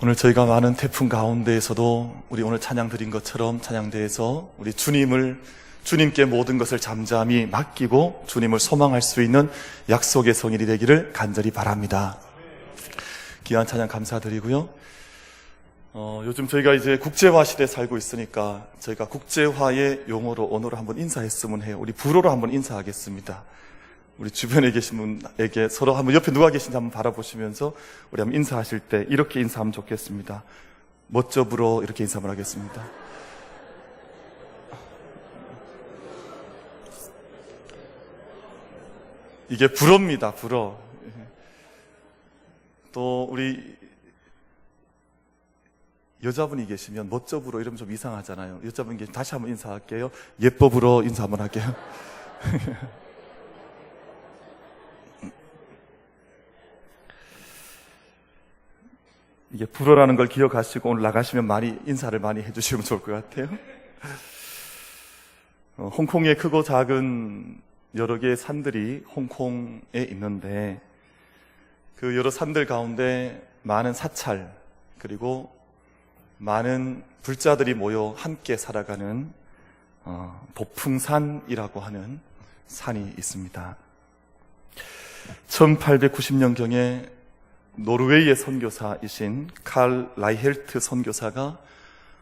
오늘 저희가 많은 태풍 가운데에서도 우리 오늘 찬양 드린 것처럼 찬양대에서 우리 주님께 모든 것을 잠잠히 맡기고 주님을 소망할 수 있는 약속의 성일이 되기를 간절히 바랍니다. 귀한 찬양 감사드리고요. 요즘 저희가 이제 국제화 시대에 살고 있으니까 저희가 국제화의 용어로 오늘 한번 인사했으면 해요. 우리 불어로 한번 인사하겠습니다. 우리 주변에 계신 분에게 서로 한번 옆에 누가 계신지 한번 바라보시면서 우리 한번 인사하실 때 이렇게 인사하면 좋겠습니다. 멋져 불어 이렇게 인사 한번 하겠습니다. 이게 불어입니다. 불어. 또 우리 여자분이 계시면 멋져 불어 이러면 좀 이상하잖아요. 여자분 계시면 다시 한번 인사할게요. 예뻐 불어 인사 한번 할게요. 이게 불어라는 걸 기억하시고 오늘 나가시면 인사를 많이 해주시면 좋을 것 같아요. 홍콩의 크고 작은 여러 개의 산들이 홍콩에 있는데 그 여러 산들 가운데 많은 사찰 그리고 많은 불자들이 모여 함께 살아가는 보풍산이라고 하는 산이 있습니다. 1890년경에 노르웨이의 선교사이신 칼 라이헬트 선교사가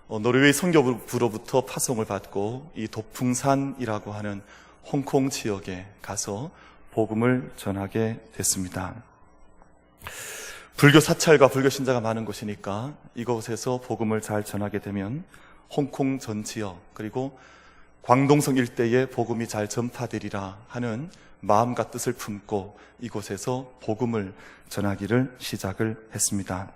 노르웨이 선교부로부터 파송을 받고 이 도풍산이라고 하는 홍콩 지역에 가서 복음을 전하게 됐습니다. 불교 사찰과 불교 신자가 많은 곳이니까 이곳에서 복음을 잘 전하게 되면 홍콩 전 지역 그리고 광동성 일대에 복음이 잘 전파되리라 하는 마음과 뜻을 품고 이곳에서 복음을 전하기를 시작을 했습니다.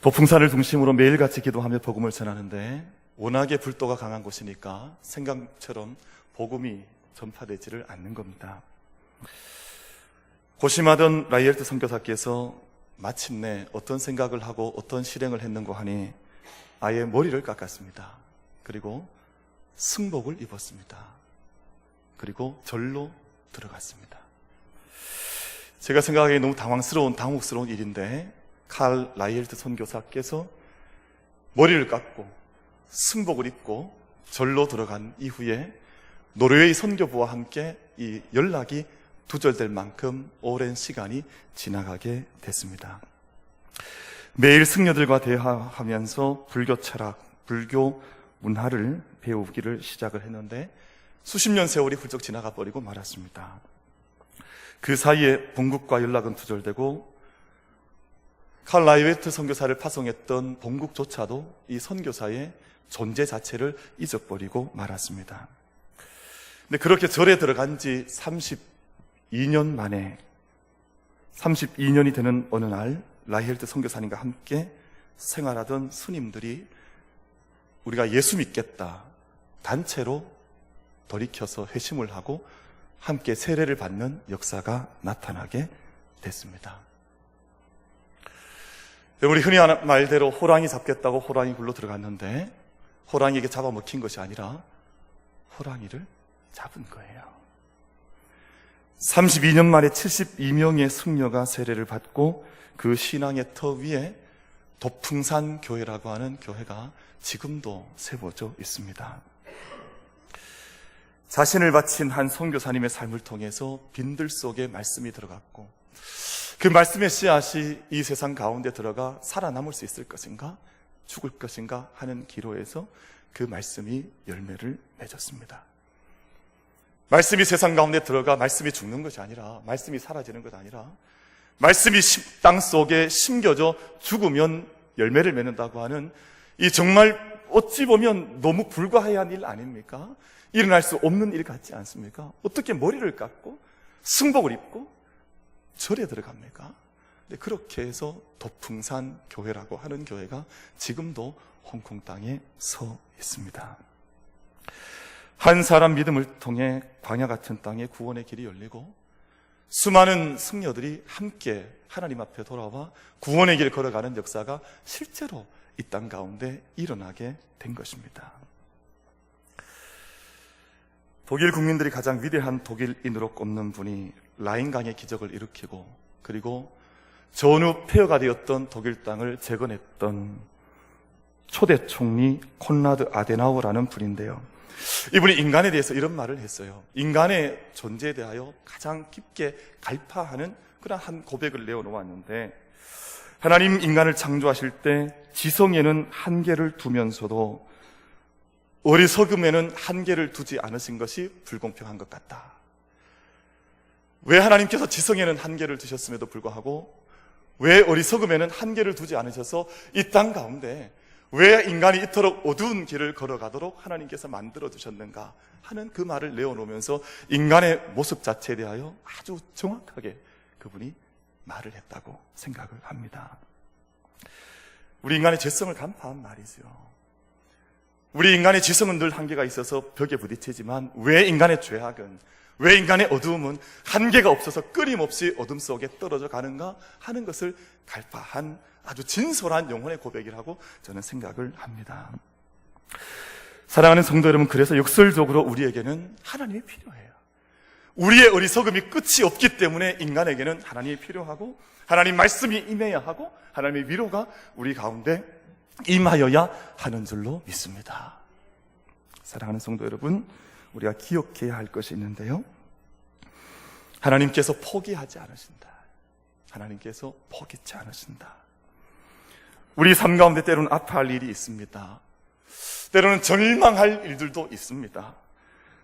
도풍산을 중심으로 매일같이 기도하며 복음을 전하는데 워낙에 불도가 강한 곳이니까 생각처럼 복음이 전파되지를 않는 겁니다. 고심하던 라이엘트 선교사께서 마침내 어떤 생각을 하고 어떤 실행을 했는고 하니 아예 머리를 깎았습니다. 그리고 승복을 입었습니다. 그리고 절로 들어갔습니다. 제가 생각하기에 너무 당혹스러운 일인데 칼 라이엘트 선교사께서 머리를 깎고 승복을 입고 절로 들어간 이후에 노르웨이 선교부와 함께 이 연락이 두절될 만큼 오랜 시간이 지나가게 됐습니다. 매일 승려들과 대화하면서 불교 철학, 불교 문화를 배우기를 시작을 했는데 수십 년 세월이 훌쩍 지나가 버리고 말았습니다. 그 사이에 본국과 연락은 두절되고 칼 라이엘트 선교사를 파송했던 본국조차도 이 선교사의 존재 자체를 잊어버리고 말았습니다. 근데 그렇게 절에 들어간 지 32년 만에 32년이 되는 어느 날 라이엘트 선교사님과 함께 생활하던 스님들이 우리가 예수 믿겠다 단체로 돌이켜서 회심을 하고 함께 세례를 받는 역사가 나타나게 됐습니다. 우리 흔히 하는 말대로 호랑이 잡겠다고 호랑이 굴로 들어갔는데 호랑이에게 잡아먹힌 것이 아니라 호랑이를 잡은 거예요. 32년 만에 72명의 승려가 세례를 받고 그 신앙의 터 위에 도풍산 교회라고 하는 교회가 지금도 세워져 있습니다. 자신을 바친 한 선교사님의 삶을 통해서 빈들 속에 말씀이 들어갔고 그 말씀의 씨앗이 이 세상 가운데 들어가 살아남을 수 있을 것인가 죽을 것인가 하는 기로에서 그 말씀이 열매를 맺었습니다. 말씀이 세상 가운데 들어가 말씀이 죽는 것이 아니라 말씀이 사라지는 것 아니라 말씀이 땅 속에 심겨져 죽으면 열매를 맺는다고 하는 이 정말 어찌 보면 너무 불가해한 일 아닙니까? 일어날 수 없는 일 같지 않습니까? 어떻게 머리를 깎고 승복을 입고 절에 들어갑니까? 근데 그렇게 해서 도풍산 교회라고 하는 교회가 지금도 홍콩 땅에 서 있습니다. 한 사람 믿음을 통해 광야 같은 땅에 구원의 길이 열리고 수많은 승려들이 함께 하나님 앞에 돌아와 구원의 길 걸어가는 역사가 실제로 이 땅 가운데 일어나게 된 것입니다. 독일 국민들이 가장 위대한 독일인으로 꼽는 분이 라인강의 기적을 일으키고 그리고 전후 폐허가 되었던 독일 땅을 재건했던 초대 총리 콘라드 아데나우어라는 분인데요. 이분이 인간에 대해서 이런 말을 했어요. 인간의 존재에 대하여 가장 깊게 갈파하는 그런 한 고백을 내어놓았는데, 하나님 인간을 창조하실 때 지성에는 한계를 두면서도 어리석음에는 한계를 두지 않으신 것이 불공평한 것 같다. 왜 하나님께서 지성에는 한계를 두셨음에도 불구하고 왜 어리석음에는 한계를 두지 않으셔서 이 땅 가운데 왜 인간이 이토록 어두운 길을 걸어가도록 하나님께서 만들어 두셨는가 하는 그 말을 내어놓으면서 인간의 모습 자체에 대하여 아주 정확하게 그분이 말을 했다고 생각을 합니다. 우리 인간의 죄성을 간파한 말이죠. 우리 인간의 지성은 늘 한계가 있어서 벽에 부딪히지만 왜 인간의 죄악은, 왜 인간의 어두움은 한계가 없어서 끊임없이 어둠 속에 떨어져 가는가 하는 것을 갈파한 아주 진솔한 영혼의 고백이라고 저는 생각을 합니다. 사랑하는 성도 여러분, 그래서 역설적으로 우리에게는 하나님이 필요해요. 우리의 어리석음이 끝이 없기 때문에 인간에게는 하나님이 필요하고 하나님 말씀이 임해야 하고 하나님의 위로가 우리 가운데 임하여야 하는 줄로 믿습니다. 사랑하는 성도 여러분, 우리가 기억해야 할 것이 있는데요, 하나님께서 포기하지 않으신다. 하나님께서 포기치 않으신다. 우리 삶 가운데 때로는 아파할 일이 있습니다. 때로는 절망할 일들도 있습니다.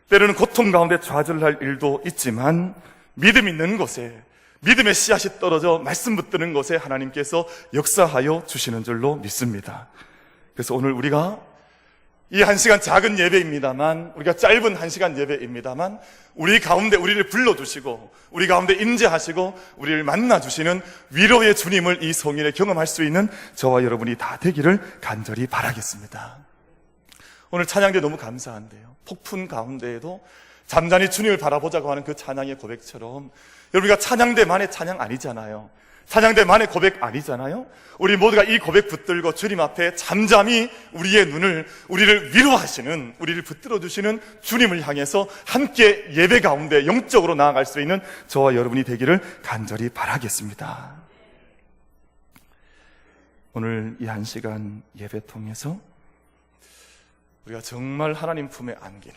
때로는 고통 가운데 좌절할 일도 있지만 믿음 있는 곳에, 믿음의 씨앗이 떨어져 말씀 붙드는 곳에 하나님께서 역사하여 주시는 줄로 믿습니다. 그래서 오늘 우리가 이 1시간 작은 예배입니다만, 우리가 짧은 1시간 예배입니다만 우리 가운데 우리를 불러주시고 우리 가운데 임재하시고 우리를 만나주시는 위로의 주님을 이 성일에 경험할 수 있는 저와 여러분이 다 되기를 간절히 바라겠습니다. 오늘 찬양대 너무 감사한데요, 폭풍 가운데에도 잠잠히 주님을 바라보자고 하는 그 찬양의 고백처럼 여러분과 찬양대만의 찬양 아니잖아요. 찬양대만의 고백 아니잖아요. 우리 모두가 이 고백 붙들고 주님 앞에 잠잠히 우리의 눈을, 우리를 위로하시는, 우리를 붙들어 주시는 주님을 향해서 함께 예배 가운데 영적으로 나아갈 수 있는 저와 여러분이 되기를 간절히 바라겠습니다. 오늘 이 1시간 예배 통해서 우리가 정말 하나님 품에 안기는,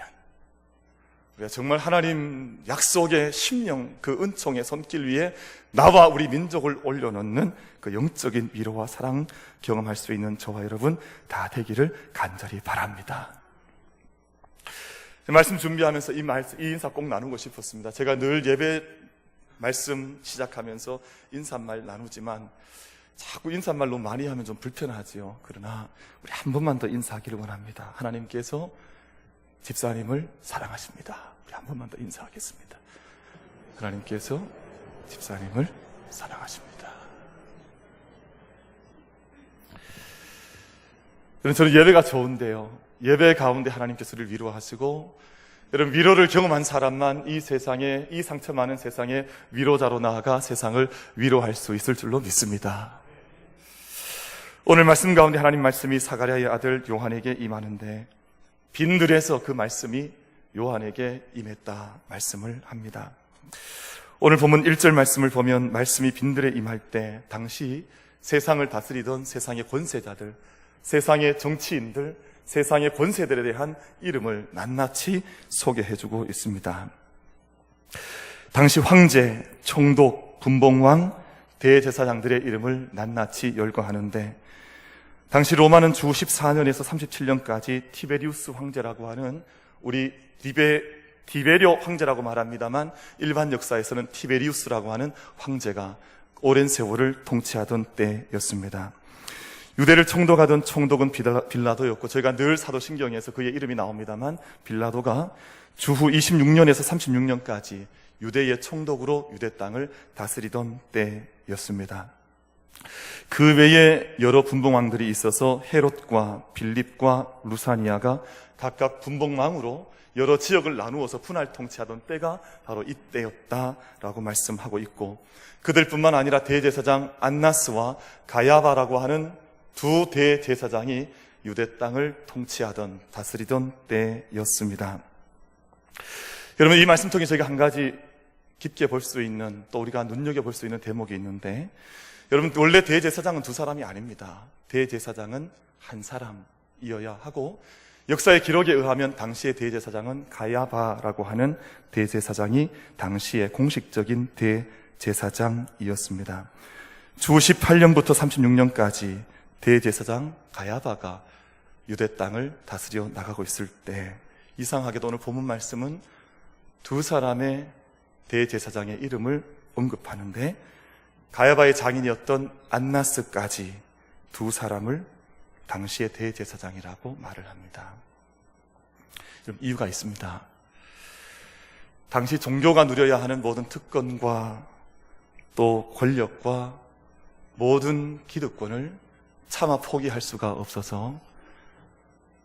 우리가 정말 하나님 약속의 심령, 그 은총의 손길 위에 나와 우리 민족을 올려놓는 그 영적인 위로와 사랑 경험할 수 있는 저와 여러분 다 되기를 간절히 바랍니다. 말씀 준비하면서 이 인사 꼭 나누고 싶었습니다. 제가 늘 예배 말씀 시작하면서 인사말 나누지만 자꾸 인사말 너무 많이 하면 좀 불편하지요. 그러나 우리 한 번만 더 인사하기를 원합니다. 하나님께서 집사님을 사랑하십니다. 우리 한 번만 더 인사하겠습니다. 하나님께서 집사님을 사랑하십니다. 여러분, 저는 예배가 좋은데요, 예배 가운데 하나님께서 우리를 위로하시고, 여러분, 위로를 경험한 사람만 이 세상에, 이 상처 많은 세상에 위로자로 나아가 세상을 위로할 수 있을 줄로 믿습니다. 오늘 말씀 가운데 하나님 말씀이 사가랴의 아들 요한에게 임하는데 빈들에서 그 말씀이 요한에게 임했다 말씀을 합니다. 오늘 본문 1절 말씀을 보면 말씀이 빈들에 임할 때 당시 세상을 다스리던 세상의 권세자들, 세상의 정치인들, 세상의 권세들에 대한 이름을 낱낱이 소개해주고 있습니다. 당시 황제, 총독, 분봉왕, 대제사장들의 이름을 낱낱이 열거하는데, 당시 로마는 주 14년에서 37년까지 티베리우스 황제라고 하는, 우리 디베료 황제라고 말합니다만 일반 역사에서는 티베리우스라고 하는 황제가 오랜 세월을 통치하던 때였습니다. 유대를 총독하던 총독은 빌라도였고, 저희가 늘 사도신경에서 그의 이름이 나옵니다만 빌라도가 주후 26년에서 36년까지 유대의 총독으로 유대 땅을 다스리던 때였습니다. 그 외에 여러 분봉왕들이 있어서 헤롯과 빌립과 루사니아가 각각 분봉왕으로 여러 지역을 나누어서 분할 통치하던 때가 바로 이때였다라고 말씀하고 있고, 그들뿐만 아니라 대제사장 안나스와 가야바라고 하는 두 대제사장이 유대 땅을 통치하던, 다스리던 때였습니다. 여러분, 이 말씀 통해 저희가 한 가지 깊게 볼 수 있는, 또 우리가 눈여겨볼 수 있는 대목이 있는데, 여러분, 원래 대제사장은 두 사람이 아닙니다. 대제사장은 한 사람이어야 하고, 역사의 기록에 의하면 당시의 대제사장은 가야바라고 하는 대제사장이 당시의 공식적인 대제사장이었습니다. 주 18년부터 36년까지 대제사장 가야바가 유대 땅을 다스려 나가고 있을 때, 이상하게도 오늘 본문 말씀은 두 사람의 대제사장의 이름을 언급하는데, 가야바의 장인이었던 안나스까지 두 사람을 당시의 대제사장이라고 말을 합니다. 이유가 있습니다. 당시 종교가 누려야 하는 모든 특권과 또 권력과 모든 기득권을 차마 포기할 수가 없어서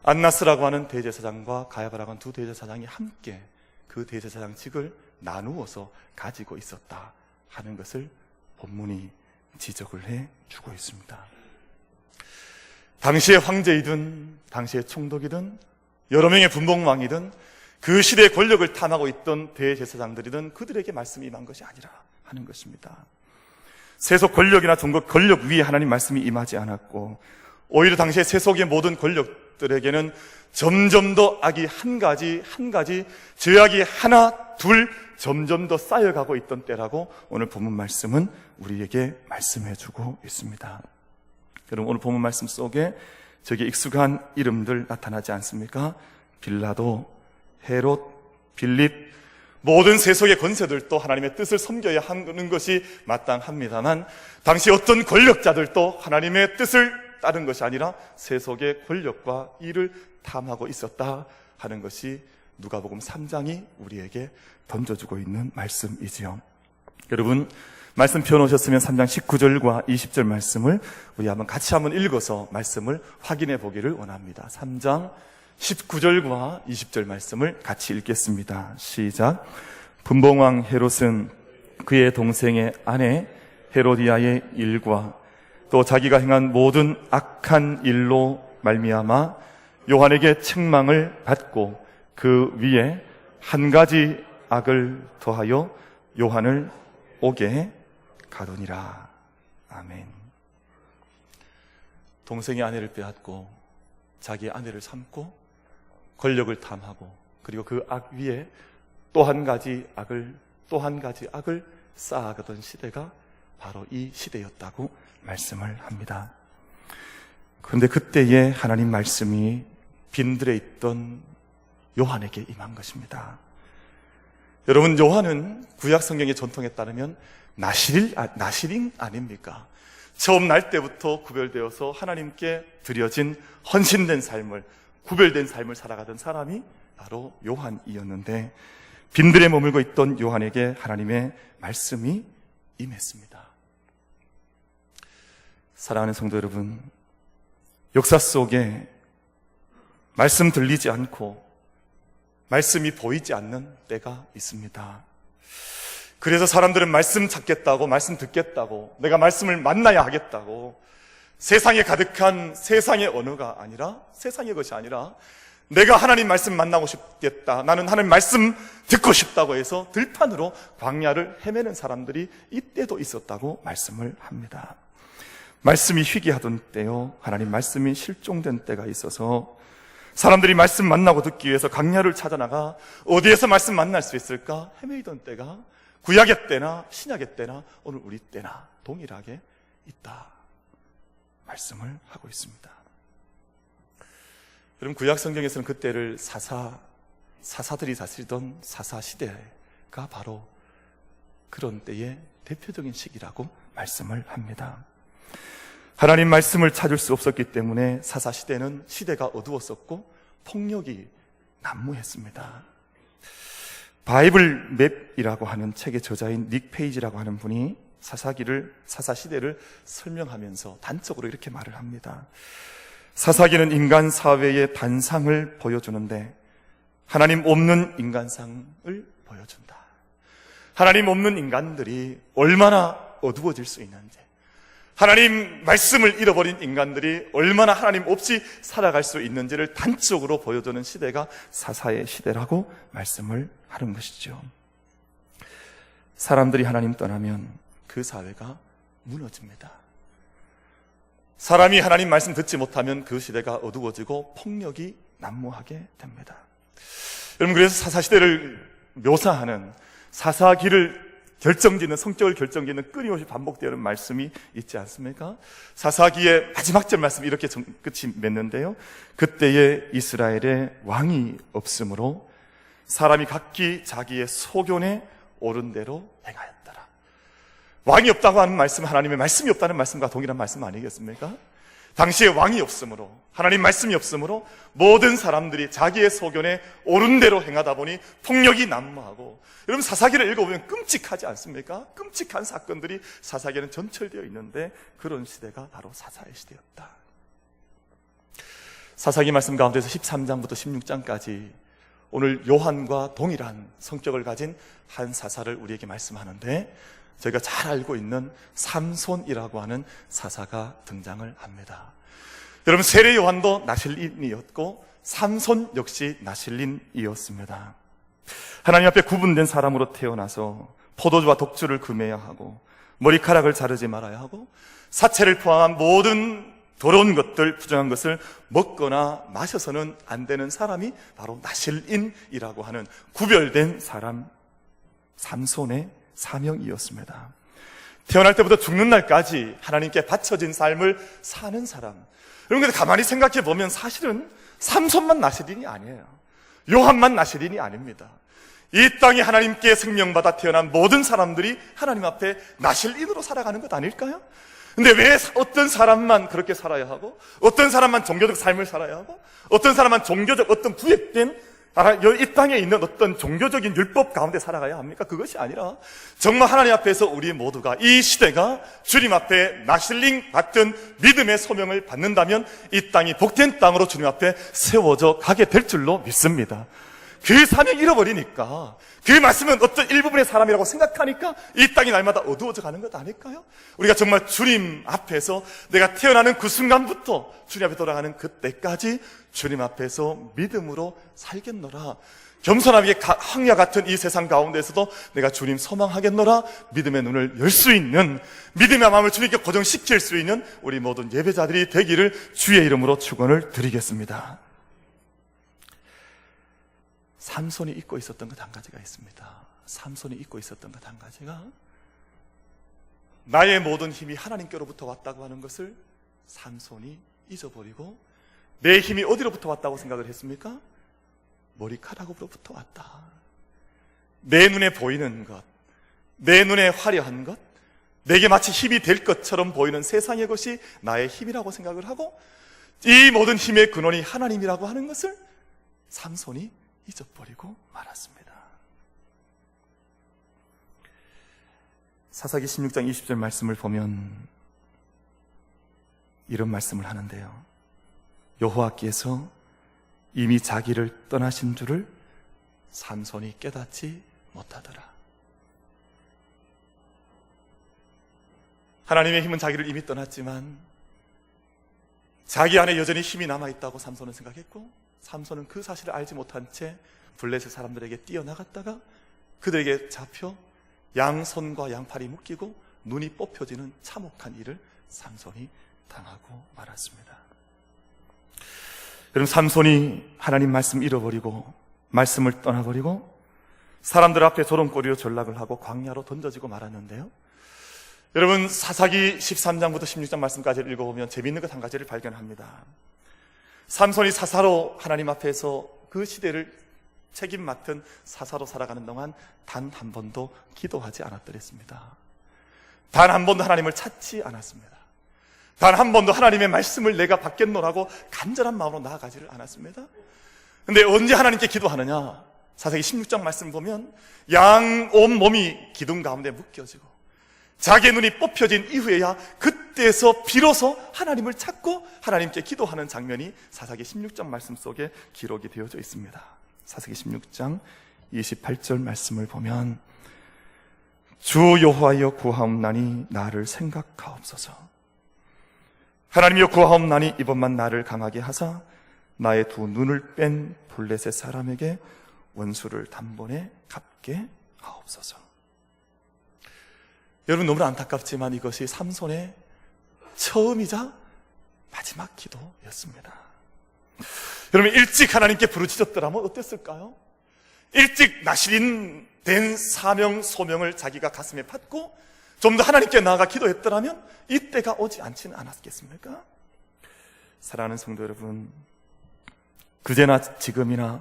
안나스라고 하는 대제사장과 가야바라고 하는 두 대제사장이 함께 그 대제사장직을 나누어서 가지고 있었다 하는 것을 본문이 지적을 해주고 있습니다. 당시의 황제이든 당시의 총독이든 여러 명의 분봉왕이든 그 시대의 권력을 탐하고 있던 대제사장들이든 그들에게 말씀이 임한 것이 아니라 하는 것입니다. 세속 권력이나 종국 권력 위에 하나님 말씀이 임하지 않았고, 오히려 당시의 세속의 모든 권력들에게는 점점 더 악이 한 가지 죄악이 하나 둘 점점 더 쌓여가고 있던 때라고 오늘 본문 말씀은 우리에게 말씀해주고 있습니다. 여러분, 오늘 본문 말씀 속에 저게 익숙한 이름들 나타나지 않습니까? 빌라도, 헤롯, 빌립, 모든 세속의 권세들도 하나님의 뜻을 섬겨야 하는 것이 마땅합니다만, 당시 어떤 권력자들도 하나님의 뜻을 따른 것이 아니라 세속의 권력과 일을 탐하고 있었다 하는 것이 누가복음 3장이 우리에게 던져주고 있는 말씀이지요. 여러분, 말씀 펴놓으셨으면 3장 19절과 20절 말씀을 우리 같이 한번 읽어서 말씀을 확인해 보기를 원합니다. 3장 19절과 20절 말씀을 같이 읽겠습니다. 시작. 분봉왕 헤롯은 그의 동생의 아내 헤로디아의 일과 또 자기가 행한 모든 악한 일로 말미암아 요한에게 책망을 받고 그 위에 한 가지 악을 더하여 요한을 옥에 가두니라. 아멘. 동생의 아내를 빼앗고 자기의 아내를 삼고 권력을 탐하고, 그리고 그 악 위에 또 한 가지 악을 쌓아가던 시대가 바로 이 시대였다고 말씀을 합니다. 그런데 그때에 하나님 말씀이 빈들에 있던 요한에게 임한 것입니다. 여러분, 요한은 구약 성경의 전통에 따르면 나실인 아닙니까? 처음 날 때부터 구별되어서 하나님께 드려진 헌신된 삶을, 구별된 삶을 살아가던 사람이 바로 요한이었는데, 빈들에 머물고 있던 요한에게 하나님의 말씀이 임했습니다. 사랑하는 성도 여러분, 역사 속에 말씀 들리지 않고 말씀이 보이지 않는 때가 있습니다. 그래서 사람들은 말씀 찾겠다고, 말씀 듣겠다고, 내가 말씀을 만나야 하겠다고, 세상에 가득한 세상의 언어가 아니라, 세상의 것이 아니라 내가 하나님 말씀 만나고 싶겠다, 나는 하나님 말씀 듣고 싶다고 해서 들판으로 광야를 헤매는 사람들이 이때도 있었다고 말씀을 합니다. 말씀이 희귀하던 때요, 하나님 말씀이 실종된 때가 있어서 사람들이 말씀 만나고 듣기 위해서 광야를 찾아나가 어디에서 말씀 만날 수 있을까 헤매이던 때가 구약의 때나 신약의 때나 오늘 우리 때나 동일하게 있다 말씀을 하고 있습니다. 여러분, 구약 성경에서는 그때를 사사들이 다스리던 사사시대가 바로 그런 때의 대표적인 시기라고 말씀을 합니다. 하나님 말씀을 찾을 수 없었기 때문에 사사시대는 시대가 어두웠었고 폭력이 난무했습니다. 바이블 맵이라고 하는 책의 저자인 닉 페이지라고 하는 분이 사사시대를 설명하면서 단적으로 이렇게 말을 합니다. 사사기는 인간 사회의 단상을 보여주는데 하나님 없는 인간상을 보여준다. 하나님 없는 인간들이 얼마나 어두워질 수 있는지, 하나님 말씀을 잃어버린 인간들이 얼마나 하나님 없이 살아갈 수 있는지를 단적으로 보여주는 시대가 사사의 시대라고 말씀을 하는 것이죠. 사람들이 하나님 떠나면 그 사회가 무너집니다. 사람이 하나님 말씀 듣지 못하면 그 시대가 어두워지고 폭력이 난무하게 됩니다. 여러분, 그래서 사사시대를 묘사하는 사사기를 결정짓는, 성격을 결정짓는 끊임없이 반복되는 말씀이 있지 않습니까? 사사기의 마지막 절 말씀이 이렇게 끝이 맺는데요. 그때에 이스라엘에 왕이 없으므로 사람이 각기 자기의 소견에 옳은 대로 행하였더라. 왕이 없다고 하는 말씀은 하나님의 말씀이 없다는 말씀과 동일한 말씀 아니겠습니까? 당시에 왕이 없으므로, 하나님 말씀이 없으므로 모든 사람들이 자기의 소견에 옳은 대로 행하다 보니 폭력이 난무하고, 여러분 사사기를 읽어보면 끔찍하지 않습니까? 끔찍한 사건들이 사사기에는 전철되어 있는데 그런 시대가 바로 사사의 시대였다. 사사기 말씀 가운데서 13장부터 16장까지 오늘 요한과 동일한 성격을 가진 한 사사를 우리에게 말씀하는데, 저희가 잘 알고 있는 삼손이라고 하는 사사가 등장을 합니다. 여러분, 세례 요한도 나실린이었고 삼손 역시 나실린이었습니다. 하나님 앞에 구분된 사람으로 태어나서 포도주와 독주를 금해야 하고, 머리카락을 자르지 말아야 하고, 사체를 포함한 모든 더러운 것들, 부정한 것을 먹거나 마셔서는 안 되는 사람이 바로 나실인이라고 하는 구별된 사람, 삼손의 사명이었습니다. 태어날 때부터 죽는 날까지 하나님께 바쳐진 삶을 사는 사람. 여러분, 근데 가만히 생각해 보면 사실은 삼손만 나실인이 아니에요. 요한만 나실인이 아닙니다. 이 땅에 하나님께 생명받아 태어난 모든 사람들이 하나님 앞에 나실인으로 살아가는 것 아닐까요? 근데 왜 어떤 사람만 그렇게 살아야 하고, 어떤 사람만 종교적 삶을 살아야 하고, 어떤 사람만 종교적 어떤 부액된 이 땅에 있는 어떤 종교적인 율법 가운데 살아가야 합니까? 그것이 아니라 정말 하나님 앞에서 우리 모두가, 이 시대가 주님 앞에 나실링 같은 믿음의 소명을 받는다면 이 땅이 복된 땅으로 주님 앞에 세워져 가게 될 줄로 믿습니다. 그 사명 잃어버리니까, 그 말씀은 어떤 일부분의 사람이라고 생각하니까 이 땅이 날마다 어두워져 가는 것 아닐까요? 우리가 정말 주님 앞에서 내가 태어나는 그 순간부터 주님 앞에 돌아가는 그때까지 주님 앞에서 믿음으로 살겠노라, 겸손하게 황야 같은 이 세상 가운데서도 내가 주님 소망하겠노라, 믿음의 눈을 열 수 있는, 믿음의 마음을 주님께 고정시킬 수 있는 우리 모든 예배자들이 되기를 주의 이름으로 축원을 드리겠습니다. 삼손이 잊고 있었던 것 한 가지가 있습니다. 삼손이 잊고 있었던 것 한 가지가, 나의 모든 힘이 하나님께로부터 왔다고 하는 것을 삼손이 잊어버리고, 내 힘이 어디로부터 왔다고 생각을 했습니까? 머리카락으로부터 왔다. 내 눈에 보이는 것, 내 눈에 화려한 것, 내게 마치 힘이 될 것처럼 보이는 세상의 것이 나의 힘이라고 생각을 하고, 이 모든 힘의 근원이 하나님이라고 하는 것을 삼손이 잊어버리고 말았습니다. 사사기 16장 20절 말씀을 보면 이런 말씀을 하는데요. 여호와께서 이미 자기를 떠나신 줄을 삼손이 깨닫지 못하더라. 하나님의 힘은 자기를 이미 떠났지만 자기 안에 여전히 힘이 남아있다고 삼손은 생각했고, 삼손은 그 사실을 알지 못한 채 블레셋 사람들에게 뛰어나갔다가 그들에게 잡혀 양손과 양팔이 묶이고 눈이 뽑혀지는 참혹한 일을 삼손이 당하고 말았습니다. 여러분, 삼손이 하나님 말씀 잃어버리고 말씀을 떠나버리고 사람들 앞에 조롱거리로 전락을 하고 광야로 던져지고 말았는데요. 여러분, 사사기 13장부터 16장 말씀까지 읽어보면 재미있는 것 한 가지를 발견합니다. 삼손이 사사로 하나님 앞에서 그 시대를 책임 맡은 사사로 살아가는 동안 단 한 번도 기도하지 않았더랬습니다. 단 한 번도 하나님을 찾지 않았습니다. 단 한 번도 하나님의 말씀을 내가 받겠노라고 간절한 마음으로 나아가지를 않았습니다. 근데 언제 하나님께 기도하느냐? 사사기 16장 말씀 보면 양 온 몸이 기둥 가운데 묶여지고 자기의 눈이 뽑혀진 이후에야 그때서 비로소 하나님을 찾고 하나님께 기도하는 장면이 사사기 16장 말씀 속에 기록이 되어져 있습니다. 사사기 16장 28절 말씀을 보면 주 여호와여 구하옵나니 나를 생각하옵소서. 하나님이여 구하옵나니 이번만 나를 강하게 하사 나의 두 눈을 뺀 블레셋 사람에게 원수를 단번에 갚게 하옵소서. 여러분 너무나 안타깝지만 이것이 삼손의 처음이자 마지막 기도였습니다. 여러분 일찍 하나님께 부르짖었더라면 어땠을까요? 일찍 나실인 된 사명 소명을 자기가 가슴에 받고 좀 더 하나님께 나아가 기도했더라면 이때가 오지 않지는 않았겠습니까? 사랑하는 성도 여러분, 그제나 지금이나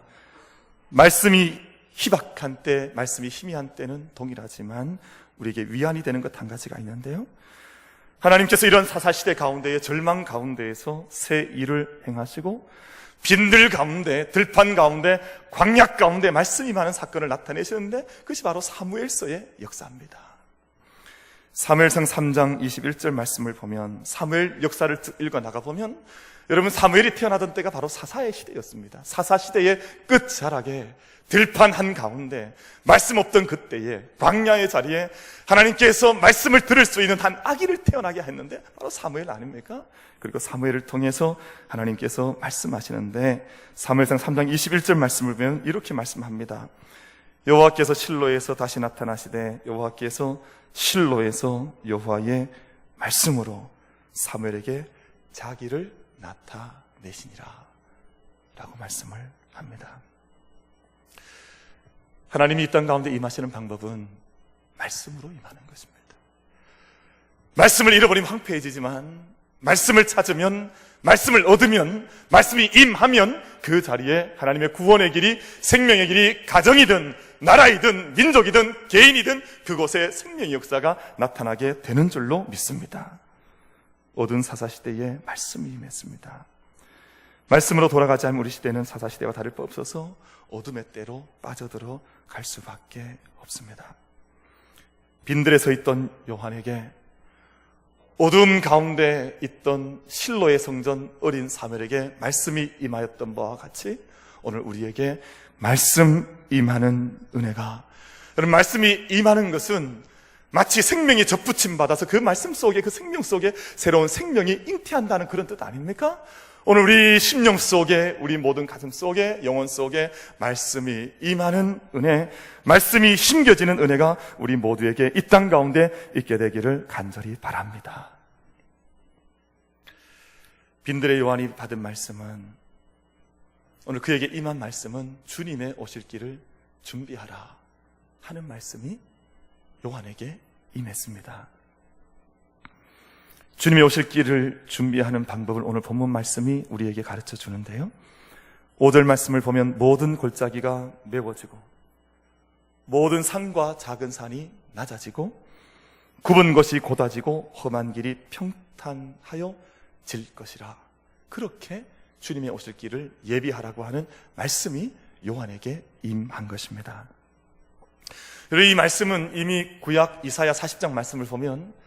말씀이 희박한 때, 말씀이 희미한 때는 동일하지만 우리에게 위안이 되는 것 한 가지가 있는데요, 하나님께서 이런 사사시대 가운데에 절망 가운데에서 새 일을 행하시고 빈들 가운데, 들판 가운데, 광야 가운데 말씀이 많은 사건을 나타내시는데 그것이 바로 사무엘서의 역사입니다. 사무엘상 3장 21절 말씀을 보면, 사무엘 역사를 읽어나가 보면 여러분 사무엘이 태어나던 때가 바로 사사의 시대였습니다. 사사시대의 끝자락에 들판 한가운데 말씀 없던 그때에 광야의 자리에 하나님께서 말씀을 들을 수 있는 한 아기를 태어나게 했는데 바로 사무엘 아닙니까? 그리고 사무엘을 통해서 하나님께서 말씀하시는데 사무엘상 3장 21절 말씀을 보면 이렇게 말씀합니다. 여호와께서 실로에서 다시 나타나시되 여호와께서 실로에서 여호와의 말씀으로 사무엘에게 자기를 나타내시니라 라고 말씀을 합니다. 하나님이 이 땅 가운데 임하시는 방법은 말씀으로 임하는 것입니다. 말씀을 잃어버리면 황폐해지지만 말씀을 찾으면, 말씀을 얻으면, 말씀이 임하면 그 자리에 하나님의 구원의 길이, 생명의 길이, 가정이든 나라이든 민족이든 개인이든 그곳에 생명의 역사가 나타나게 되는 줄로 믿습니다. 어두운 사사시대에 말씀이 임했습니다. 말씀으로 돌아가지 않으면 우리 시대는 사사시대와 다를 바 없어서 어둠의 때로 빠져들어 갈 수밖에 없습니다. 빈들에 서 있던 요한에게 어둠 가운데 있던 실로의 성전 어린 사무엘에게 말씀이 임하였던 바와 같이 오늘 우리에게 말씀 임하는 은혜가, 여러분 말씀이 임하는 것은 마치 생명이 접붙임 받아서 그 말씀 속에, 그 생명 속에 새로운 생명이 잉태한다는 그런 뜻 아닙니까? 오늘 우리 심령 속에, 우리 모든 가슴 속에, 영혼 속에 말씀이 임하는 은혜, 말씀이 심겨지는 은혜가 우리 모두에게 이 땅 가운데 있게 되기를 간절히 바랍니다. 빈들의 요한이 받은 말씀은, 오늘 그에게 임한 말씀은 주님의 오실 길을 준비하라 하는 말씀이 요한에게 임했습니다. 주님의 오실 길을 준비하는 방법을 오늘 본문 말씀이 우리에게 가르쳐 주는데요, 5절 말씀을 보면 모든 골짜기가 메워지고 모든 산과 작은 산이 낮아지고 굽은 것이 곧아지고 험한 길이 평탄하여 질 것이라, 그렇게 주님의 오실 길을 예비하라고 하는 말씀이 요한에게 임한 것입니다. 이 말씀은 이미 구약 이사야 40장 말씀을 보면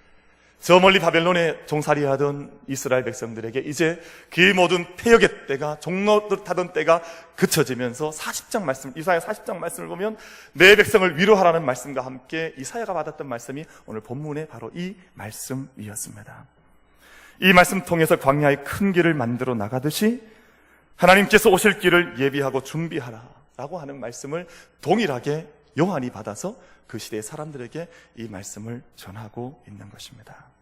저 멀리 바벨론에 종살이하던 이스라엘 백성들에게 이제 그 모든 폐역의 때가, 종노릇하던 때가 그쳐지면서 40장 말씀, 이사야 40장 말씀을 보면 내 백성을 위로하라는 말씀과 함께 이사야가 받았던 말씀이 오늘 본문에 바로 이 말씀이었습니다. 이 말씀 통해서 광야의 큰 길을 만들어 나가듯이 하나님께서 오실 길을 예비하고 준비하라라고 하는 말씀을 동일하게 요한이 받아서 그 시대의 사람들에게 이 말씀을 전하고 있는 것입니다.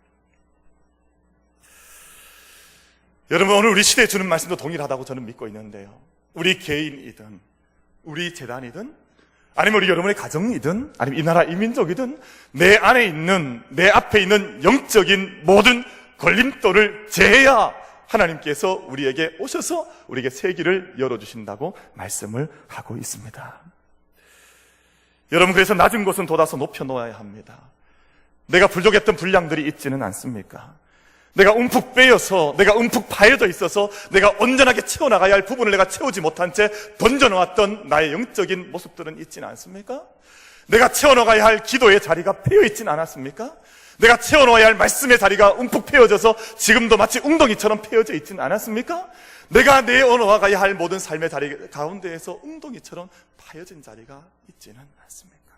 여러분, 오늘 우리 시대에 주는 말씀도 동일하다고 저는 믿고 있는데요, 우리 개인이든 우리 재단이든 아니면 우리 여러분의 가정이든 아니면 이 나라 이 민족이든 내 안에 있는, 내 앞에 있는 영적인 모든 걸림돌을 제해야 하나님께서 우리에게 오셔서 우리에게 새 길을 열어주신다고 말씀을 하고 있습니다. 여러분, 그래서 낮은 곳은 돋아서 높여놓아야 합니다. 내가 부족했던 분량들이 있지는 않습니까? 내가 움푹 빼여서, 내가 움푹 파여져 있어서 내가 온전하게 채워나가야 할 부분을 내가 채우지 못한 채 던져놓았던 나의 영적인 모습들은 있지는 않습니까? 내가 채워나가야 할 기도의 자리가 패여있지는 않았습니까? 내가 채워놓아야 할 말씀의 자리가 움푹 패여져서 지금도 마치 웅덩이처럼 패여져 있지는 않았습니까? 내가 내어놓아가야 할 모든 삶의 자리 가운데에서 웅덩이처럼 파여진 자리가 있지는 않습니까?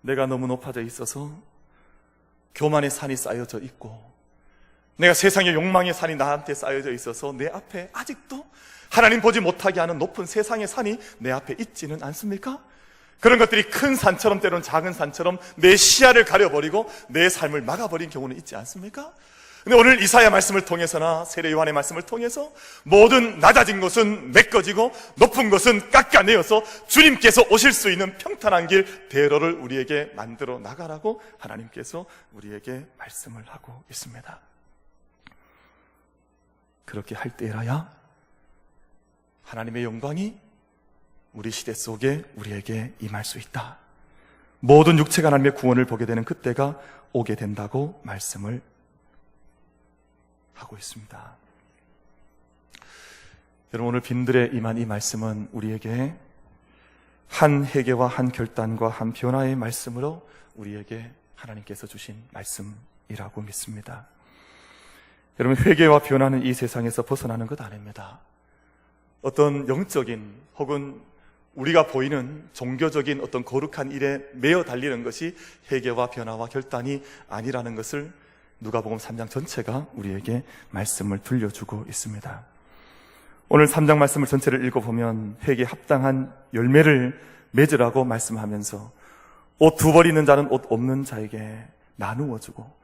내가 너무 높아져 있어서 교만의 산이 쌓여져 있고, 내가 세상의 욕망의 산이 나한테 쌓여져 있어서 내 앞에 아직도 하나님 보지 못하게 하는 높은 세상의 산이 내 앞에 있지는 않습니까? 그런 것들이 큰 산처럼 때로는 작은 산처럼 내 시야를 가려버리고 내 삶을 막아버린 경우는 있지 않습니까? 근데 오늘 이사야 말씀을 통해서나 세례 요한의 말씀을 통해서 모든 낮아진 것은 메꿔지고 높은 것은 깎아내어서 주님께서 오실 수 있는 평탄한 길 대로를 우리에게 만들어 나가라고 하나님께서 우리에게 말씀을 하고 있습니다. 그렇게 할 때라야 하나님의 영광이 우리 시대 속에 우리에게 임할 수 있다. 모든 육체가 하나님의 구원을 보게 되는 그때가 오게 된다고 말씀을 하고 있습니다. 여러분, 오늘 빈들에 임한 이 말씀은 우리에게 한 회개와 한 결단과 한 변화의 말씀으로 우리에게 하나님께서 주신 말씀이라고 믿습니다. 여러분, 회개와 변화는 이 세상에서 벗어나는 것 아닙니다. 어떤 영적인 혹은 우리가 보이는 종교적인 어떤 거룩한 일에 매어 달리는 것이 회개와 변화와 결단이 아니라는 것을 누가복음 3장 전체가 우리에게 말씀을 들려주고 있습니다. 오늘 3장 말씀을 전체를 읽어보면 회개에 합당한 열매를 맺으라고 말씀하면서 옷 두 벌 있는 자는 옷 없는 자에게 나누어주고,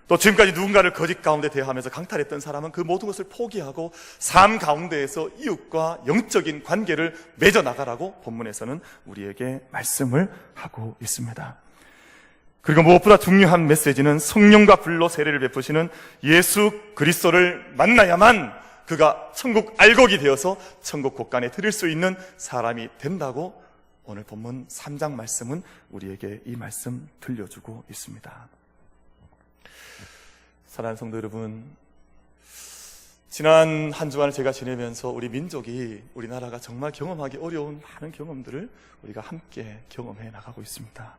또 지금까지 누군가를 거짓 가운데 대하면서 강탈했던 사람은 그 모든 것을 포기하고 삶 가운데에서 이웃과 영적인 관계를 맺어나가라고 본문에서는 우리에게 말씀을 하고 있습니다. 그리고 무엇보다 중요한 메시지는 성령과 불로 세례를 베푸시는 예수 그리스도를 만나야만 그가 천국 알곡이 되어서 천국 곳간에 들을 수 있는 사람이 된다고 오늘 본문 3장 말씀은 우리에게 이 말씀 들려주고 있습니다. 사랑하는 성도 여러분, 지난 한 주간을 제가 지내면서 우리 민족이, 우리나라가 정말 경험하기 어려운 많은 경험들을 우리가 함께 경험해 나가고 있습니다.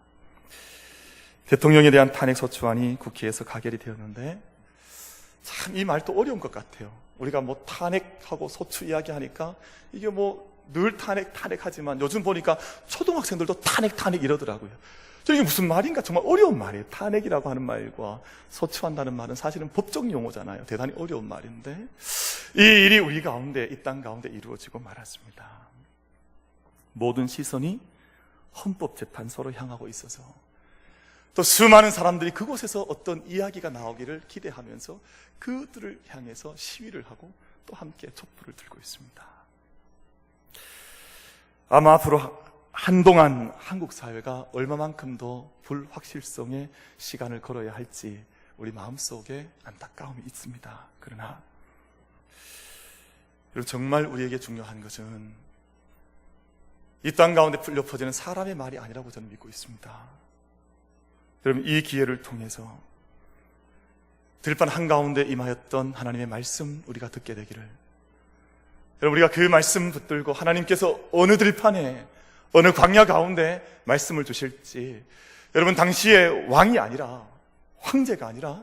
대통령에 대한 탄핵소추안이 국회에서 가결이 되었는데 참 이 말도 어려운 것 같아요. 우리가 뭐 탄핵하고 소추 이야기하니까 이게 뭐 늘 탄핵하지만 요즘 보니까 초등학생들도 탄핵 이러더라고요. 이게 무슨 말인가 정말 어려운 말이에요. 탄핵이라고 하는 말과 소추한다는 말은 사실은 법적 용어잖아요. 대단히 어려운 말인데 이 일이 우리 가운데, 이 땅 가운데 이루어지고 말았습니다. 모든 시선이 헌법재판소로 향하고 있어서 또 수많은 사람들이 그곳에서 어떤 이야기가 나오기를 기대하면서 그들을 향해서 시위를 하고 또 함께 촛불을 들고 있습니다. 아마 앞으로 한동안 한국 사회가 얼마만큼 더 불확실성의 시간을 걸어야 할지 우리 마음속에 안타까움이 있습니다. 그러나 정말 우리에게 중요한 것은 이 땅 가운데 풀려 퍼지는 사람의 말이 아니라고 저는 믿고 있습니다. 여러분, 이 기회를 통해서 들판 한가운데 임하였던 하나님의 말씀 우리가 듣게 되기를, 여러분, 우리가 그 말씀 붙들고 하나님께서 어느 들판에 어느 광야 가운데 말씀을 주실지, 여러분, 당시의 왕이 아니라, 황제가 아니라,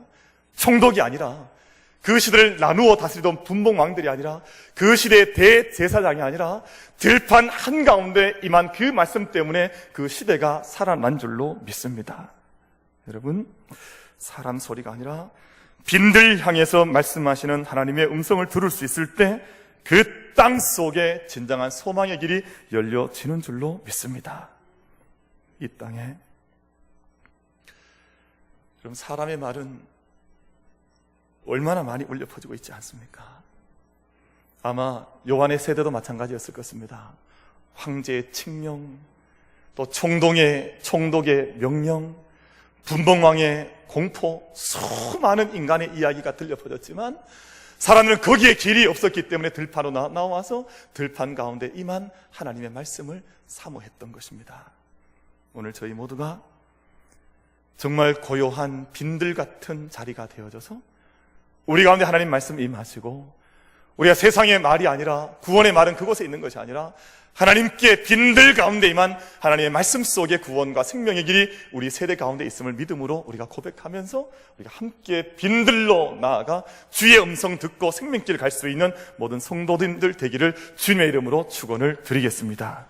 총독이 아니라, 그 시대를 나누어 다스리던 분봉왕들이 아니라, 그 시대의 대제사장이 아니라 들판 한가운데 임한 그 말씀 때문에 그 시대가 살아난 줄로 믿습니다. 여러분, 사람 소리가 아니라 빈들 향해서 말씀하시는 하나님의 음성을 들을 수 있을 때 그 땅 속에 진정한 소망의 길이 열려지는 줄로 믿습니다. 이 땅에 그럼 사람의 말은 얼마나 많이 울려 퍼지고 있지 않습니까? 아마 요한의 세대도 마찬가지였을 것입니다. 황제의 칙령, 또 총독의 명령, 분봉왕의 공포, 수많은 인간의 이야기가 들려 퍼졌지만 사람들은 거기에 길이 없었기 때문에 들판으로 나와서 들판 가운데 임한 하나님의 말씀을 사모했던 것입니다. 오늘 저희 모두가 정말 고요한 빈들 같은 자리가 되어져서 우리 가운데 하나님 말씀 임하시고, 우리가 세상의 말이 아니라, 구원의 말은 그곳에 있는 것이 아니라 하나님께 빈들 가운데 임한 하나님의 말씀 속에 구원과 생명의 길이 우리 세대 가운데 있음을 믿음으로 우리가 고백하면서 우리가 함께 빈들로 나아가 주의 음성 듣고 생명길 갈 수 있는 모든 성도들 되기를 주님의 이름으로 축원을 드리겠습니다.